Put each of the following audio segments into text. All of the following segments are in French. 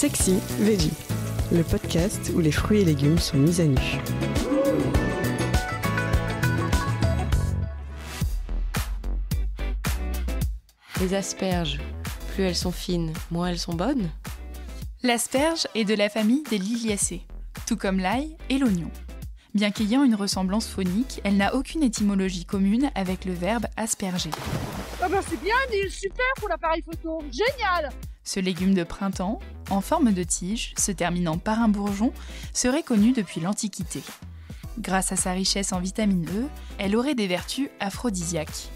Sexy Veggie, le podcast où les fruits et légumes sont mis à nu. Les asperges, plus elles sont fines, moins elles sont bonnes. L'asperge est de la famille des liliacées, tout comme l'ail et l'oignon. Bien qu'ayant une ressemblance phonique, elle n'a aucune étymologie commune avec le verbe asperger. Ah bah c'est bien, il est super pour l'appareil photo, génial! Ce légume de printemps, en forme de tige, se terminant par un bourgeon, serait connu depuis l'Antiquité. Grâce à sa richesse en vitamine E, elle aurait des vertus aphrodisiaques.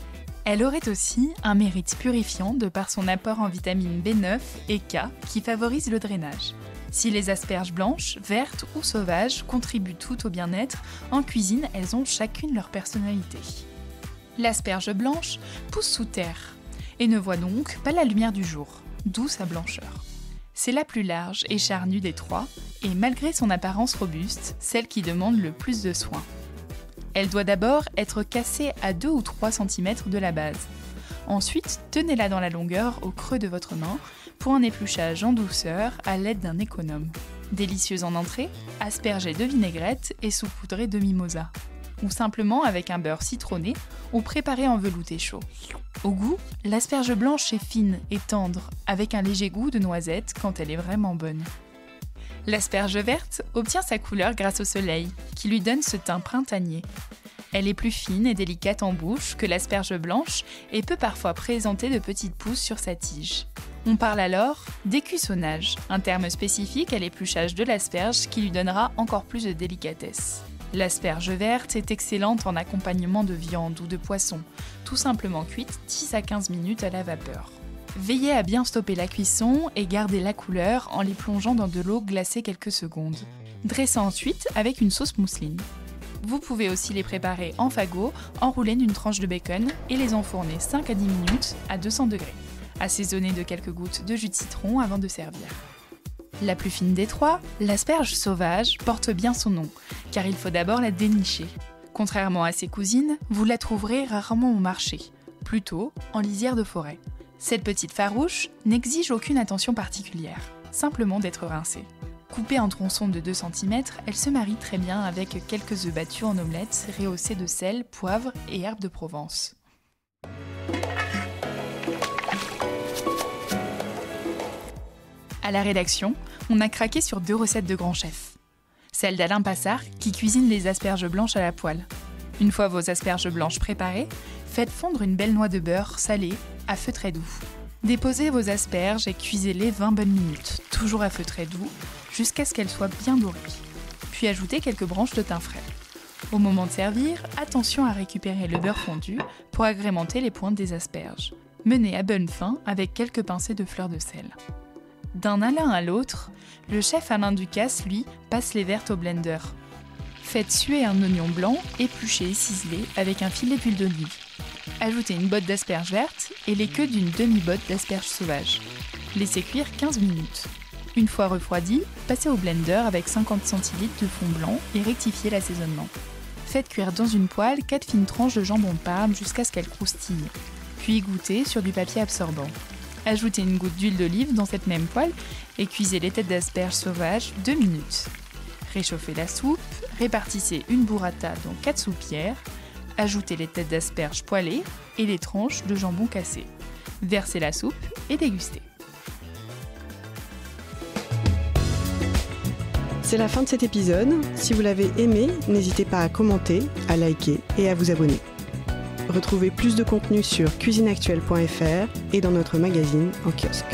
Elle aurait aussi un mérite purifiant de par son apport en vitamines B9 et K qui favorise le drainage. Si les asperges blanches, vertes ou sauvages contribuent toutes au bien-être, en cuisine, elles ont chacune leur personnalité. L'asperge blanche pousse sous terre et ne voit donc pas la lumière du jour, d'où sa blancheur. C'est la plus large et charnue des trois, et malgré son apparence robuste, celle qui demande le plus de soin. Elle doit d'abord être cassée à 2 ou 3 cm de la base. Ensuite, tenez-la dans la longueur au creux de votre main pour un épluchage en douceur à l'aide d'un économe. Délicieuse en entrée, aspergée de vinaigrette et saupoudrée de mimosa. Ou simplement avec un beurre citronné ou préparée en velouté chaud. Au goût, l'asperge blanche est fine et tendre, avec un léger goût de noisette quand elle est vraiment bonne. L'asperge verte obtient sa couleur grâce au soleil, qui lui donne ce teint printanier. Elle est plus fine et délicate en bouche que l'asperge blanche et peut parfois présenter de petites pousses sur sa tige. On parle alors d'écussonnage, un terme spécifique à l'épluchage de l'asperge qui lui donnera encore plus de délicatesse. L'asperge verte est excellente en accompagnement de viande ou de poisson, tout simplement cuite 10 à 15 minutes à la vapeur. Veillez à bien stopper la cuisson et gardez la couleur en les plongeant dans de l'eau glacée quelques secondes. Dressez ensuite avec une sauce mousseline. Vous pouvez aussi les préparer en fagots, enroulés d'une tranche de bacon et les enfourner 5 à 10 minutes à 200 degrés. Assaisonnez de quelques gouttes de jus de citron avant de servir. La plus fine des trois, l'asperge sauvage, porte bien son nom, car il faut d'abord la dénicher. Contrairement à ses cousines, vous la trouverez rarement au marché, plutôt en lisière de forêt. Cette petite farouche n'exige aucune attention particulière, simplement d'être rincée. Coupée en tronçons de 2 cm, elle se marie très bien avec quelques œufs battus en omelette rehaussés de sel, poivre et herbes de Provence. À la rédaction, on a craqué sur 2 recettes de grands chefs. Celle d'Alain Passard, qui cuisine les asperges blanches à la poêle. Une fois vos asperges blanches préparées, faites fondre une belle noix de beurre salée à feu très doux. Déposez vos asperges et cuisez-les 20 bonnes minutes, toujours à feu très doux, jusqu'à ce qu'elles soient bien dorées. Puis ajoutez quelques branches de thym frais. Au moment de servir, attention à récupérer le beurre fondu pour agrémenter les pointes des asperges. Menez à bonne fin avec quelques pincées de fleurs de sel. D'un Alain à l'autre, le chef Alain Ducasse, lui, passe les vertes au blender. Faites suer un oignon blanc, épluché et ciselé avec un filet d'huile d'olive. Ajoutez une botte d'asperges vertes et les queues d'une demi-botte d'asperges sauvages. Laissez cuire 15 minutes. Une fois refroidi, passez au blender avec 50 cl de fond blanc et rectifiez l'assaisonnement. Faites cuire dans une poêle 4 fines tranches de jambon de Parme jusqu'à ce qu'elles croustillent. Puis égouttez sur du papier absorbant. Ajoutez une goutte d'huile d'olive dans cette même poêle et cuisez les têtes d'asperges sauvages 2 minutes. Réchauffez la soupe, répartissez une burrata dans 4 soupières, ajoutez les têtes d'asperges poêlées et les tranches de jambon cassé. Versez la soupe et dégustez. C'est la fin de cet épisode. Si vous l'avez aimé, n'hésitez pas à commenter, à liker et à vous abonner. Retrouvez plus de contenu sur cuisineactuelle.fr et dans notre magazine en kiosque.